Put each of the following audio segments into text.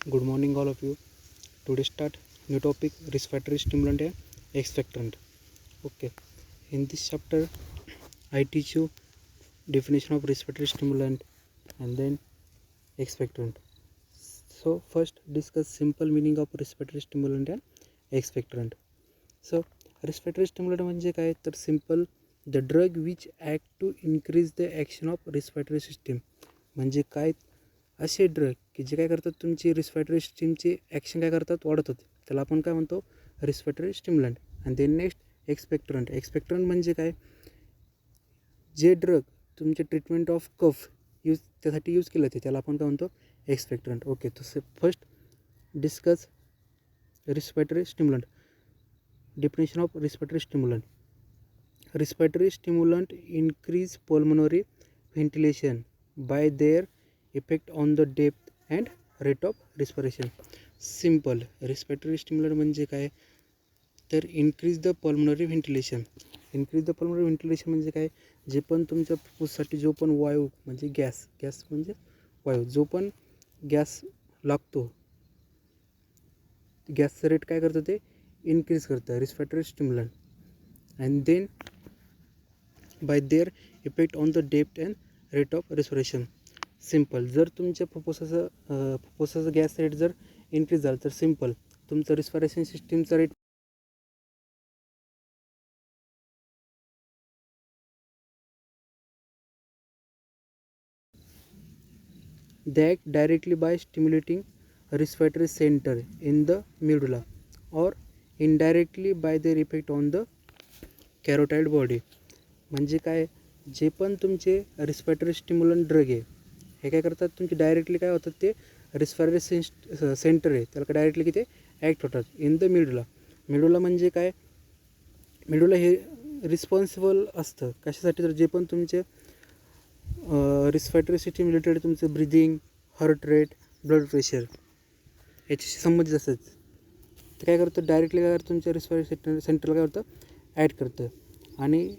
Good morning, all of you. Today start new topic respiratory stimulant and expectorant. Okay, in this chapter, I teach you definition of respiratory stimulant and then expectorant. So first discuss simple meaning of respiratory stimulant and expectorant. So respiratory stimulant म्हणजे काय तर simple the drug which act to increase the action of respiratory system. म्हणजे काय असे drug की जे काय करतात तुमची रिस्पिरेटरी सिस्टीमची ॲक्शन काय करतात वाढत होते, त्याला आपण काय म्हणतो रिस्पिरेटरी स्टिम्युलंट. आणि देन नेक्स्ट एक्सपेक्टरंट म्हणजे काय जे ड्रग तुमचे ट्रीटमेंट ऑफ कफ त्यासाठी यूज केलं त्याला आपण काय म्हणतो एक्सपेक्टरंट. ओके, तसे first discuss respiratory stimulant. Definition of respiratory stimulant. Respiratory stimulant increase pulmonary ventilation by their effect on the depth and rate of respiration. Simple. Respiratory stimulant म्हणजे काय तर increase the pulmonary ventilation. Increase the pulmonary ventilation म्हणजे काय जे पण तुमच्या फुफ्फुसासाठी जो पण वायू म्हणजे गॅस म्हणजे वायू जो पण गॅस लागतो गॅसचं रेट काय करतं ते इन्क्रीज करतं respiratory stimulant. And then by their effect on the depth and rate of respiration. Simple. जर तुमच्या फुफ्फुसाचा गॅस रेट जर इन्क्रीज झाला तर सिम्पल तुमचं रिस्पिरेशन सिस्टीमचा rate that directly by stimulating respiratory center in the medulla or indirectly by their effect on the carotid body. म्हणजे काय जे पण तुमचे रिस्पिरेटरी स्टिम्युलंट ड्रग आहे हे काय करतात तुमचे डायरेक्टली काय होतात ते रिस्पिरेटरी सेंटर आहे त्याला डायरेक्टली की ते ॲक्ट होतात इन द मेडुला म्हणजे काय मेडुला हे रिस्पॉन्सिबल असतं कशासाठी तर जे पण तुमचे रिस्पिरेटरी सिस्टीम रिलेटेड तुमचं breathing heart rate blood pressure याच्याशी संबंधित असतात ते काय करतं डायरेक्टली काय करतं तुमच्या रिस्पिरेटरी सेंटरला काय होतं ॲड करतं. आणि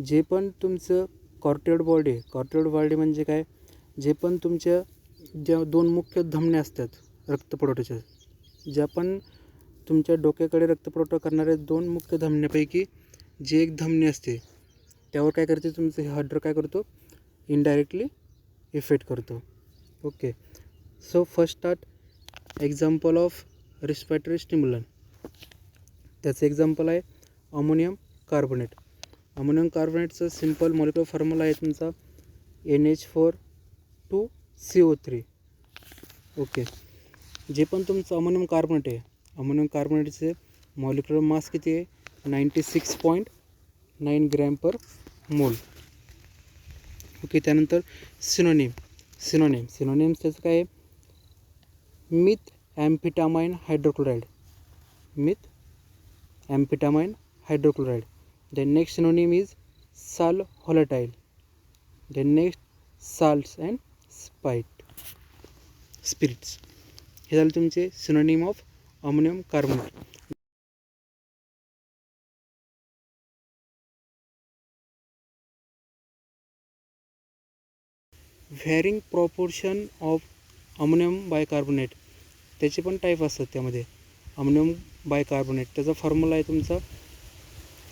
जे पण तुमचं कॉर्टियोड बॉडी म्हणजे काय जे पण तुमच्या ज्या दोन मुख्य धमन्या असतात रक्तपुरवठ्याच्या ज्या पण तुमच्या डोक्याकडे रक्तपुरवठा करणाऱ्या दोन मुख्य धमन्यापैकी जी एक धमनी असते त्यावर काय करते तुमचं हा ड्रग काय करतो इनडायरेक्टली इफेक्ट करतो. Okay, so first start example of respiratory stimulant. त्याचं एक्झाम्पल आहे अमोनियम कार्बोनेट. अमोनियम कार्बोनेटचं सिम्पल मॉलिक्युलर फॉर्म्युला आहे तुमचा NH4 2CO3. ओके, जे पण तुमचं अमोनियम कार्बोनेट आहे अमोनियम कार्बोनेटचे मॉलिक्युलर मास किती आहे 96.9 ग्रॅम पर मोल. ओके, त्यानंतर सिनोनिम त्याचं काय आहे myth ॲम्फिटामाइन हायड्रोक्लोराइड. The next synonym is sal volatile. The next salts and spirits. हे झाले तुमचे synonym of ammonium carbonate. Varying proportion of ammonium bicarbonate त्याचे पण टाईप असतात त्यामध्ये. अमोनियम बायकार्बोनेट त्याचा फॉर्म्युला आहे तुमचा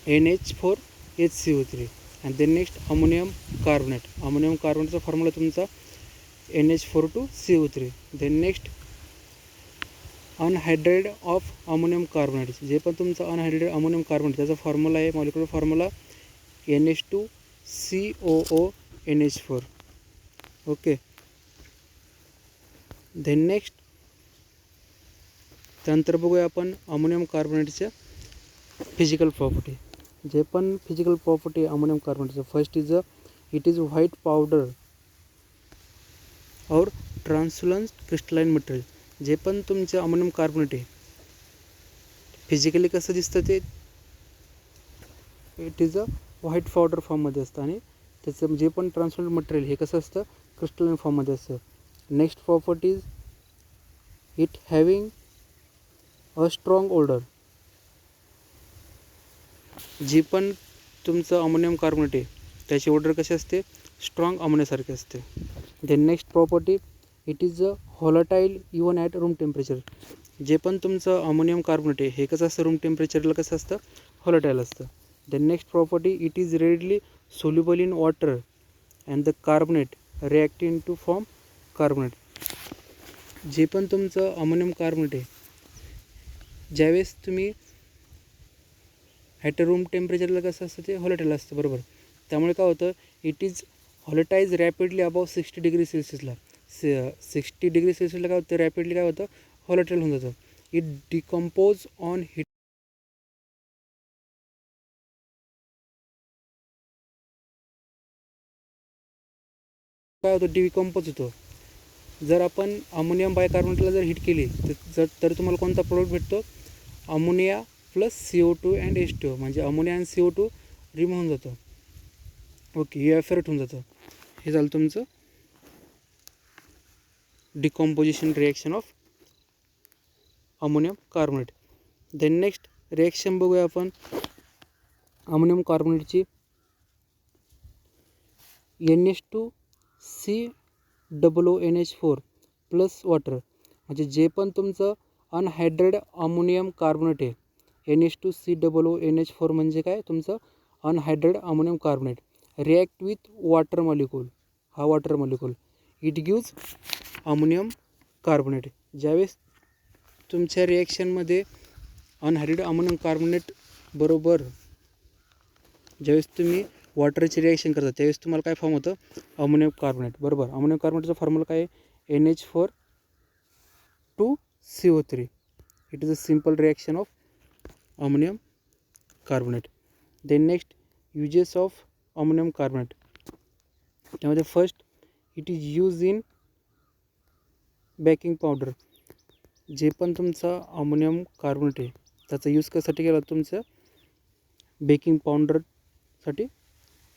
NH4HCO3. आणि देन नेक्स्ट अमोनियम कार्बोनेटचा फॉर्म्युला तुमचा NH4 2CO3. Then next anhydrate of ammonium carbonate जे पण तुमचं अनहायड्रेटेड अमोनियम कार्बोनेट त्याचा फॉर्म्युला आहे molecular formula NH2COONH4. Okay, then next त्यानंतर बघूया आपण अमोनियम कार्बोनेटच्या फिजिकल प्रॉपर्टी. जे पण फिजिकल प्रॉपर्टी अमोनियम कार्बोनेटचं first it is white powder or translucent crystalline material. जे पण तुमचे अमोनियम कार्बोनेट आहे फिजिकली कसं दिसतं ते it is a white powder फॉर्ममध्ये असतं आणि त्याचं जे पण ट्रान्सलुसंट मटेरियल हे कसं असतं क्रिस्टलाइन फॉर्ममध्ये असतं. Next properties it having a strong odour. जी पण तुमचं अमोनियम कार्बोनेट आहे त्याची ऑर्डर कशी असते स्ट्रॉंग अमोनियासारखी असते. Then next property it is a volatile even at room temperature. जे पण तुमचं अमोनियम कार्बोनेट आहे हे कसं असतं, रूम टेम्परेचरला कसं असतं, व्हॉलटाईल असतं. The next property, it is readily soluble in water and the carbonate react in to form carbonate. जे पण तुमचं अमोनियम कार्बोनेट आहे ज्यावेळेस तुम्ही ॲट रूम टेम्परेचरला कसं असतं ते व्हॉलटाईल असतं, बरोबर. त्यामुळे काय होतं, it is volatilise rapidly above 60 degree सेल्सिअसला. 60 डिग्री सेल्सिअसला काय होतं, रॅपिडली काय होतं, व्हॉलटाईल होऊन जातं. It decompose on heat. काय होतं, डिकम्पोज होतो. जर आपण अमोनियम बायकार्बोनेटला जर हीट केली तर तुम्हाला कोणता प्रोडक्ट भेटतो, ammonia plus CO2 and H2O, म्हणजे अमोनिया आणि CO2 रिमूव्ह होऊन जातं. ओके, इव्हॅपोरेट होऊन जातं. हे झालं तुमचं decomposition reaction of ammonium carbonate. Then next reaction बघूया आपण अमोनियम कार्बोनेटची. NH2COONH4 प्लस वॉटर, म्हणजे जे पण तुमचं अनहायड्रेड अमोनियम कार्बोनेट आहे, NH2COONH4 म्हणजे काय, तुमचं anhydride ammonium carbonate react with water molecule. हा water molecule it gives ammonium carbonate. ज्यावेळेस तुमच्या रिॲक्शनमध्ये अनहायड्रेड अमोनियम कार्बोनेट बरोबर ज्यावेळेस तुम्ही वॉटरची रिॲक्शन करता त्यावेळेस तुम्हाला काय फॉर्म होतं, अमोनियम कार्बोनेट, बरोबर. अमोनियम कार्बोनेटचा फॉर्म्युला काय आहे, NH4 2CO3. It is a simple reaction of ammonium carbonate. Then next uses of ammonium carbonate. त्यामध्ये first, it is use in baking powder. जे पण तुमचा अमोनियम कार्बोनेट आहे त्याचा यूज कशासाठी केला, तुमचं बेकिंग पावडरसाठी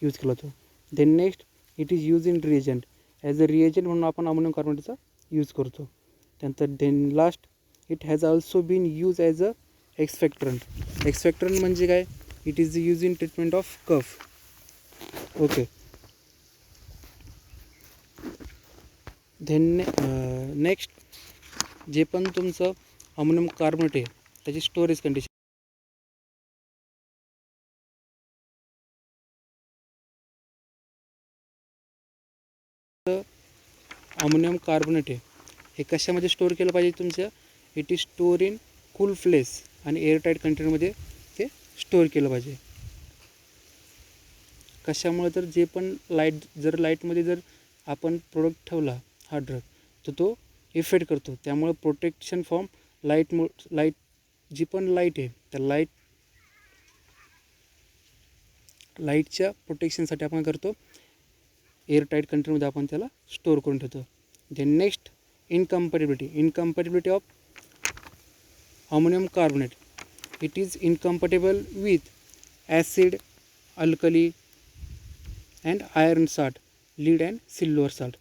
यूज केला जातो. Then next, it is use in reagent. As a reagent म्हणून आपण अमोनियम कार्बोनेटचा यूज करतो. त्यानंतर then last, it has also been use as a expectorant. Expectorant म्हणजे काय, it is use in treatment of cough. Okay. Then next, जे पण तुमचं अमोनियम कार्बोनेट आहे त्याची स्टोरेज कंडिशन. अमोनियम कार्बोनेट आहे हे कशामध्ये स्टोअर केलं पाहिजे तुमचं, it is store in cool place आणि एअरटाईट कंटेनरमध्ये ते स्टोअर केलं पाहिजे. कशामुळे, तर जे पण लाईटमध्ये जर आपण प्रोडक्ट ठेवला हा ड्रग तर तो इफेक्ट करतो. त्यामुळे प्रोटेक्शन फ्रॉम लाईट जी पण लाईट आहे त्या लाईटच्या प्रोटेक्शनसाठी आपण करतो एअरटाईट कंटेनरमध्ये आपण त्याला स्टोअर करून ठेवतो. Then next, incompatibility of ammonium carbonate. It is incompatible with acid, alkali and iron salt, lead and silver salt.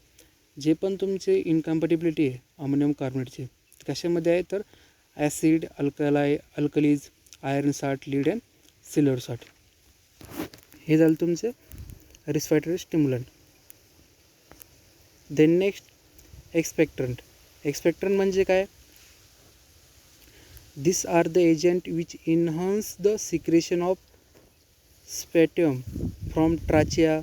जे पण तुमचे इनकम्पॅटिबिलिटी आहे अमोनियम कार्बोनेटचे कशामध्ये आहे, तर acid, alkalis, iron salt, lead and silver salt. हे झालं तुमचे respiratory stimulant. Then next, expectorant. Expectorant म्हणजे काय, this are the agent which enhance the secretion of sputum from trachea,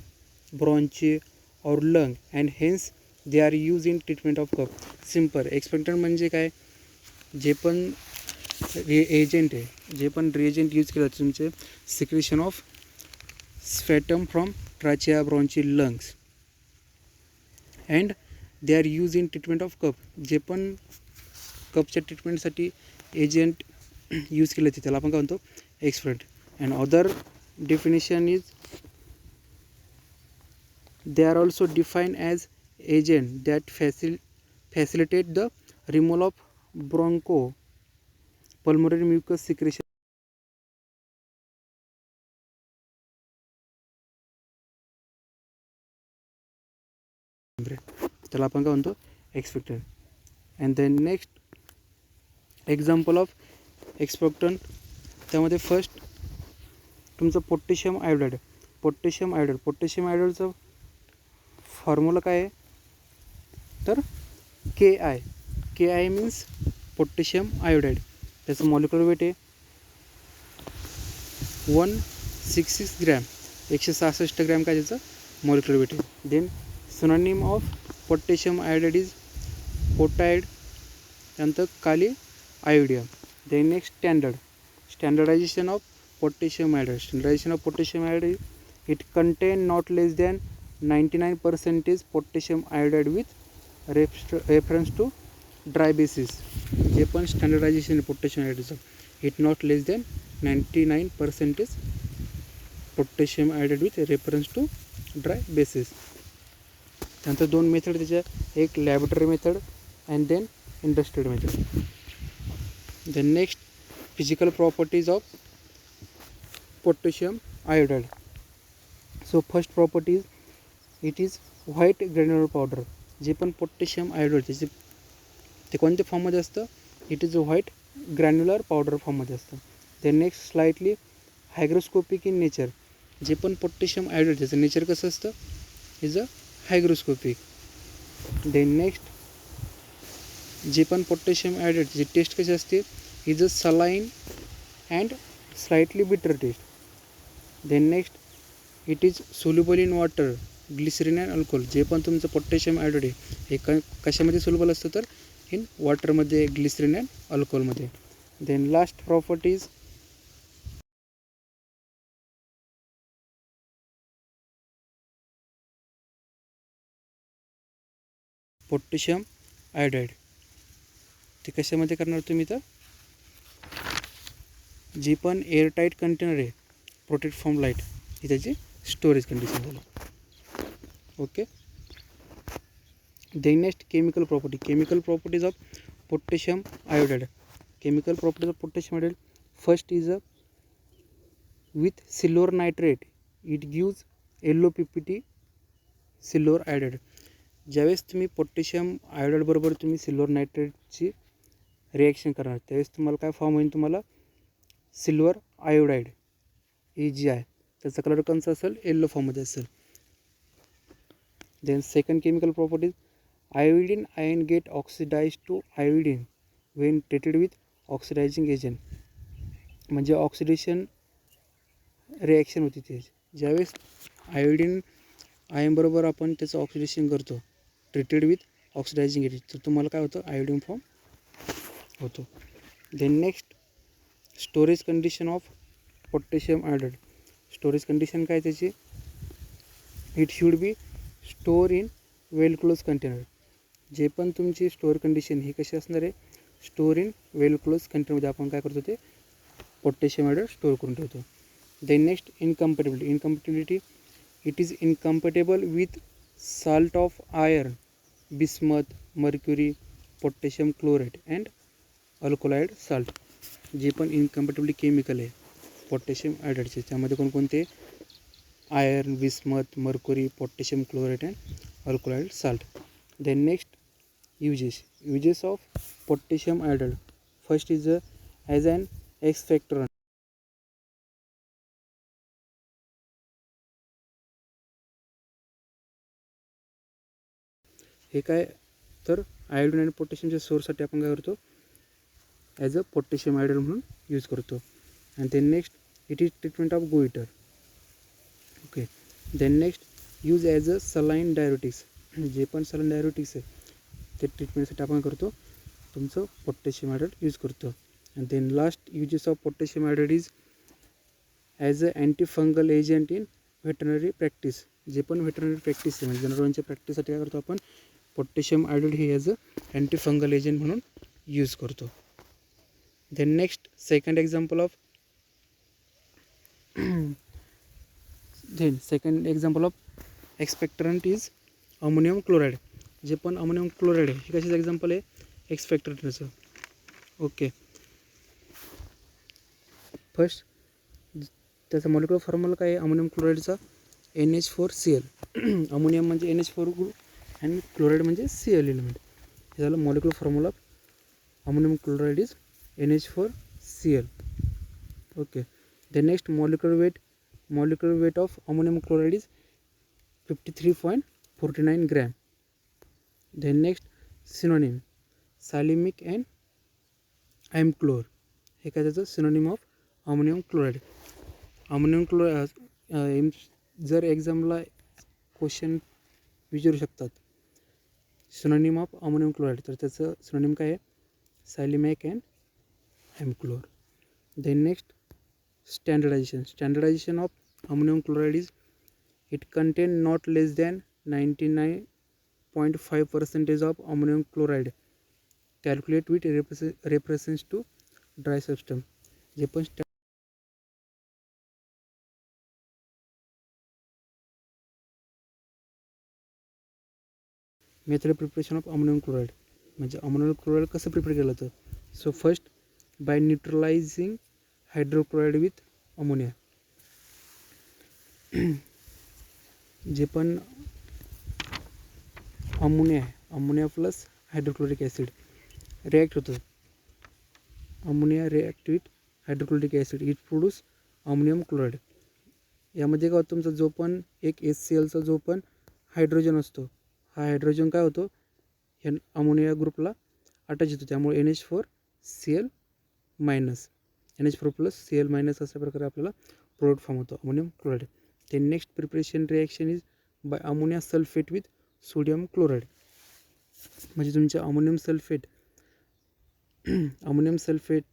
bronchi or lung and hence they are use in treatment of cough. Simple. Expectorant म्हणजे काय, जे पण agent आहे, जे पण reagent use केलं तुमचे secretion of sputum from trachea, bronchi, lungs and they are use in treatment of cough. जे पण कफच्या ट्रीटमेंटसाठी एजंट यूज केले ते त्याला आपण काय म्हणतो, expectorant. And other definition is they are also defined as agent that facilitate the removal of bronchopulmonary mucus secretion. त्याला आपण काय म्हणतो, expectorant. And then next example of expectorant. त्यामध्ये फर्स्ट तुमचं पोटॅशियम आयोडाईड. पोटॅशियम आयोडाईडचं फॉर्म्युला काय आहे, तर K I means potassium iodide. त्याचं मॉलिक्युलर वेट आहे 166 ग्रॅम, 166 ग्रॅम काय त्याचं मॉलिक्युलर वेट आहे. Then synonym of potassium iodide is potide, त्यानंतर kali iodium. Then next standardisation of potassium iodide. It contain not less than 99% potassium iodide with reference to dry basis. जे पण standardisation आहे potassium आयोडाईडचं, it not less than 99% potassium iodide with reference to dry basis. त्यानंतर 2 method त्याच्या, एक laboratory method and then industrial method. Then next physical properties of potassium iodide. So first properties, it is white granular powder. जे पण potassium iodide त्याचे ते कोणत्या फॉर्ममध्ये असतं, it is a white granular powder फॉर्ममध्ये असतं. Then next slightly hygroscopic in nature. जे पण पोटॅशियम आयोडाईड त्याचं नेचर कसं असतं, is a hygroscopic. Then next जे पण पोटॅशियम आयोडाईड त्याची टेस्ट कशी असते, is a saline and slightly bitter taste. Then next it is soluble in water, glycerine and alcohol. जे पण तुमचं पोटॅशियम आयोडाईड आहे हे कशामध्ये सोल्युबल असतं, तर इन वॉटरमध्ये, ग्लिसरीन अँड अल्कोहोलमध्ये. Then last properties, potassium iodide ते कशामध्ये करणार तुम्ही, तर जी पण एअरटाईट कंटेनर आहे प्रोटेक्ट फ्रॉम लाईट, ही त्याची स्टोरेज कंडिशन झाली. Okay. Then next chemical properties of potassium iodide. Chemical properties of potassium iodide. First is a with silver nitrate it gives yellow PPT silver iodide. ज्यावेळेस तुम्ही potassium iodide बरोबर तुम्ही silver नायट्रेटची reaction करणार, त्यावेळेस तुम्हाला काय form होईल, तुम्हाला सिल्वर आयोडाईड AgI. त्याचा कलर कोणचा असेल, येल्लो फॉर्ममध्ये असेल. Then second chemical properties, iodine ion get oxidise to iodine when treated with oxidising agent. म्हणजे ऑक्सिडेशन रिॲक्शन होती ते, ज्यावेळेस आयोडीन आयन बरोबर आपण त्याचं ऑक्सिडेशन करतो ट्रीटेड विथ ऑक्सिडायझिंग एजंट, तर तुम्हाला काय होतं, आयोडीन फॉर्म होतो. Then next storage condition of potassium iodide. Storage condition काय त्याची, it should be store in well close container. जे पण तुमची स्टोअर कंडिशन ही कशी असणार आहे, स्टोअर इन वेल क्लोज कंटेनरमध्ये आपण काय करतो, ते पोटॅशियम आयोडाईड स्टोअर करून ठेवतो. Then next incompatibility. It is incompatible with salt of iron, bismuth, mercury, potassium chloride and alkaloid salt. जे पण इनकम्पॅटेबिलिटी केमिकल आहे पोटॅशियम आयोडाईडचे, त्यामध्ये कोणकोणते, iron, bismuth, mercury, potassium chloride and alkaloid salt. Then next uses of potassium iodide. First is as an expectorant. हे काय, तर iodine आणि पोटॅशियमच्या सोर्ससाठी आपण काय करतो, ॲज अ पोटॅशियम आयोडाईड म्हणून यूज करतो. And then next it is treatment of goiter. Okay. Then next use as a saline diuretics. जे पण सलाईन डायरेटिक्स आहे ते ट्रीटमेंटसाठी आपण करतो, तुमचं पोटॅशियम आयोडाईड यूज करतो. And then last uses of potassium iodide is as a antifungal agent in veterinary practice. जे पण व्हेटरनरी प्रॅक्टिस आहे म्हणजे जनावरांच्या प्रॅक्टिससाठी काय करतो आपण, पोटॅशियम आयोडाईड हे ॲज अ अँटीफंगल एजंट म्हणून यूज करतो. Then next second example of expectorant is ammonium chloride. जे पण अमोनियम क्लोराईड आहे हे कशाचं एक्झाम्पल आहे, एक्सपेक्टरंटचं. ओके. फर्स्ट त्याचा मॉलिक्युलर फॉर्म्युला काय आहे अमोनियम क्लोराईडचा, NH4Cl. अमोनियम म्हणजे NH4 ग्रुप आणि क्लोराईड म्हणजे Cl एलिमेंट. हे झालं molecular formula of ammonium chloride is NH4Cl. Okay. The next molecular weight of ammonium chloride is 53.49 gram. Then next synonym salmiac and amchlor हे काय त्याचं synonym of ammonium chloride. Ammonium chloride जर एक्झामला question विचारू शकतात synonym of ammonium chloride, तर त्याचं synonym काय आहे? Salmiac and amchlor. Then next standardisation of ammonium chloride is it contain not less than 99.5% of ammonium chloride calculate with reference to dry substance. जे पण method preparation of ammonium chloride म्हणजे ammonium chloride कसं prepare केलं जातं. So first by neutralising hydrochloride with ammonia. जे पण ammonia आहे, ammonia plus hydrochloric acid react होतं. Ammonia react with hydrochloric acid it produce ammonium chloride. यामध्ये काय होतं, तुमचा जो पण एक HClचा जो पण हायड्रोजन असतो, हा हायड्रोजन काय होतो, ह्या अमोनिया ग्रुपला अटॅच होतो. त्यामुळे NH4Cl minus NH4 plus Cl minus अशा प्रकारे आपल्याला प्रोडक्ट फॉर्म होतो अमोनियम क्लोराईड. ते next preparation reaction is by ammonia sulphate with sodium chloride. म्हणजे तुमचे ammonium sulphate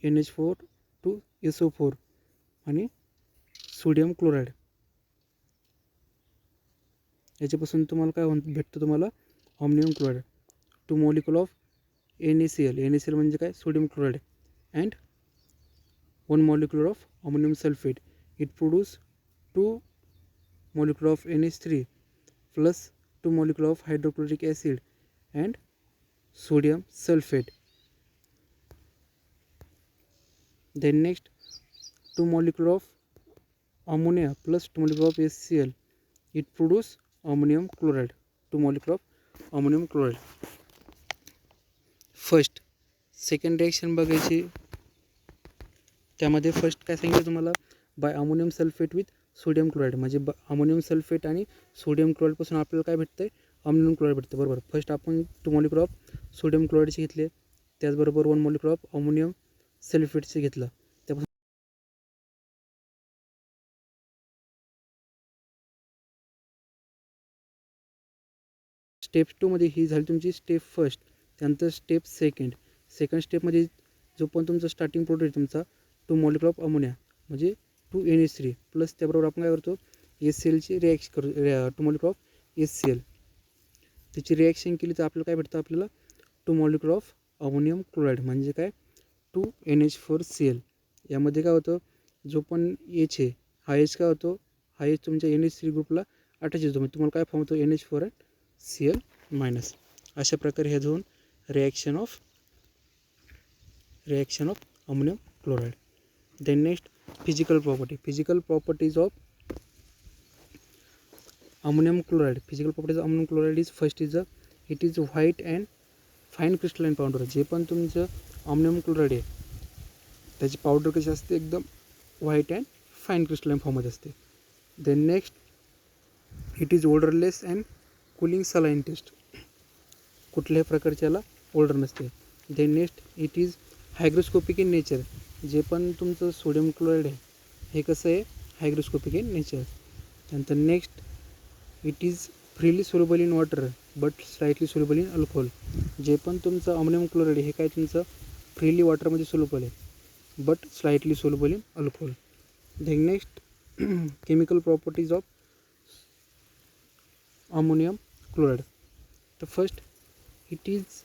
NH4 to SO4 आणि सोडियम क्लोराईड याच्यापासून तुम्हाला काय भेटतं, तुम्हाला ammonium chloride. 2 molecule of NaCl म्हणजे काय, sodium chloride and 1 molecule of ammonium sulphate it produce 2 molecule of NH3 plus 2 molecule of hydrochloric acid and sodium sulphate. Then next 2 molecule of ammonia plus 2 molecule of HCl it produce ammonium chloride. 2 molecule of ammonium chloride. First second reaction बघायची. त्यामध्ये first काय सांगितलं तुम्हाला, by ammonium sulphate with sodium chloride. म्हणजे ammonium sulphate आणि sodium क्लोराईडपासून आपल्याला काय भेटतं आहे, अमोनियम क्लोराईड भेटतं. बरोबर. फर्स्ट आपण 2 मॉलिक्युल ऑफ सोडियम क्लोराईडचे घेतले, त्याचबरोबर 1 मॉलिक्युल ऑफ अमोनियम सल्फेटचे घेतलं. त्यापासून स्टेप 2मध्ये ही झाली तुमची स्टेप फर्स्ट. त्यानंतर स्टेप सेकंड स्टेपमध्ये जो पण तुमचा स्टार्टिंग प्रोडक्ट तुमचा 2 मॉलिक्युल ऑफ अमोनिया म्हणजे 2 NH3 प्लस त्याबरोबर आपण काय करतो, HClची रिॲक्शन करू. 2 मॉलिक्युल ऑफ HCl त्याची रिॲक्शन केली तर आपल्याला काय भेटतं, आपल्याला 2 मॉलिक्युल ऑफ अमोनियम क्लोराईड म्हणजे काय 2 NH4Cl. यामध्ये काय होतं, जो पण H आहे हा H काय होतो, हा H तुमच्या NH3 ग्रुपला अटॅच होतो. म्हणजे तुम्हाला काय फॉर्म होतो, NH4 अँड Cl मायनस. अशा प्रकारे ह्या दोन reaction of ammonium chloride. Then next physical properties of ammonium chloride. Is first is it is white and fine crystalline powder. जे पण तुमचं अमोनियम क्लोराईड आहे त्याची पावडर कशी असते, एकदम व्हाईट अँड फाईन क्रिस्टलाइन फॉर्ममध्ये असते. Then next it is odourless and cooling saline taste. कुठल्याही प्रकारची याला ओल्डर नसते. Then next it is hygroscopic in nature. जे पण तुमचं सोडियम क्लोराईड आहे हे कसं आहे, हायग्रोस्कोपिक इन नेचर. त्यानंतर next it is freely soluble in water but slightly soluble in alcohol. जे पण तुमचं अमोनियम क्लोराईड हे काय तुमचं फ्रीली वॉटरमध्ये सोल्युबल आहे but slightly soluble in alcohol. Then next chemical properties of ammonium chloride. तर first it is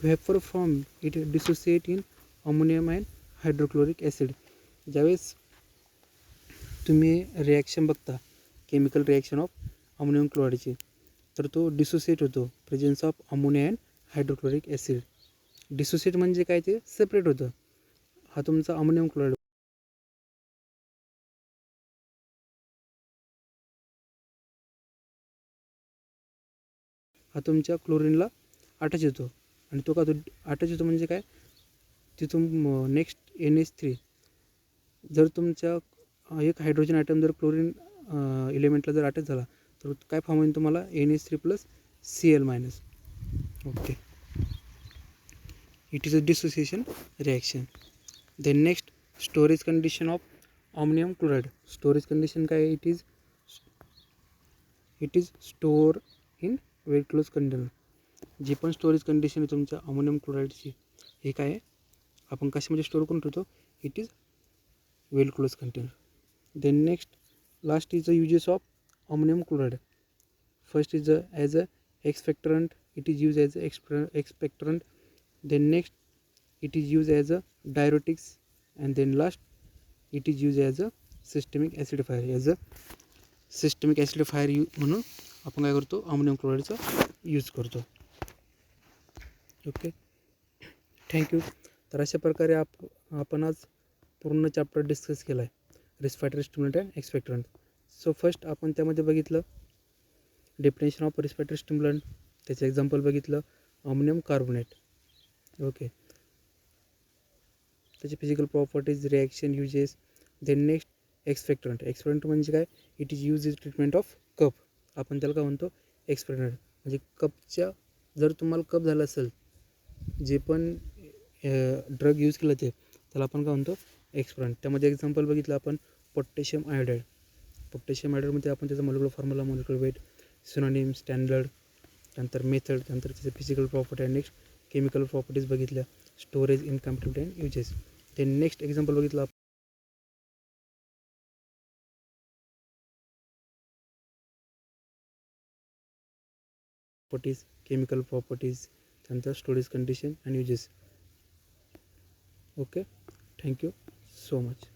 vapor form, it dissociate in ammonium and hydrochloric acid. ज्यावेळेस तुम्ही रिॲक्शन बघता केमिकल रिॲक्शन ऑफ अमोनियम क्लोराईडची, तर तो dissociate होतो presence of ammonia and hydrochloric acid. Dissociate म्हणजे काय, ते सेपरेट होतं. हा तुमचा अमोनियम क्लोराईड हा तुमच्या क्लोरीनला अटॅच होतो. आणि तो का तो अटॅच होतो म्हणजे काय, तिथून नेक्स्ट NH3 जर तुमच्या एक हायड्रोजन ॲटम जर क्लोरीन एलिमेंटला जर अटॅच झाला तर काय फॉर्म होईल तुम्हाला, NH3 plus Cl minus. Okay, it is a dissociation reaction. Then next, storage condition of ammonium chloride. Storage condition काय, it is store in very close container. जी पण storage condition आहे तुमच्या अमोनियम क्लोराईडची, हे काय आहे, आपण कशामध्ये स्टोर करून ठेवतो, it is well close container. Then next last is the uses of ammonium chloride. First is as a expectorant, it is use as a expectorant. Then next it is use as a diuretics. And then last it is use as a systemic acidifier. As a systemic acidifier म्हणून आपण काय करतो, ammonium क्लोराईडचा use करतो. Okay, thank you. तर अशा प्रकारे आपण आज पूर्ण चॅप्टर डिस्कस केला आहे, respiratory stimulant and expectorant. So first आपण त्यामध्ये बघितलं डेफिनेशन ऑफ रिस्पिरेटरी स्टिम्युलंट, त्याचं एक्झाम्पल बघितलं अमोनियम कार्बोनेट. ओके, त्याचे physical properties, reaction, uses. Then next expectorant. Expectorant म्हणजे काय, it is use is treatment of cough. आपण त्याला काय म्हणतो, एक्सपेक्टरंट. म्हणजे कपच्या, जर तुम्हाला कप झाला असेल, जे पण ड्रग यूज केलं ते, त्याला आपण काय म्हणतो, एक्सपेक्टरंट. त्यामध्ये एक्झाम्पल बघितलं आपण पोटॅशियम आयोडाईड. पोटॅशियम आयोडाईडमध्ये आपण त्याचा molecular formula, molecular weight, synonym, standard, त्यानंतर मेथड, त्यानंतर त्याचे फिजिकल प्रॉपर्टी आणि नेक्स्ट केमिकल प्रॉपर्टीज बघितल्या, स्टोरेज, इनकम्प्लिट अँड युजेस. ते नेक्स्ट एक्झाम्पल बघितलं प्रॉपर्टीज, केमिकल प्रॉपर्टीज, त्यानंतर storage condition and uses. Okay, thank you so much.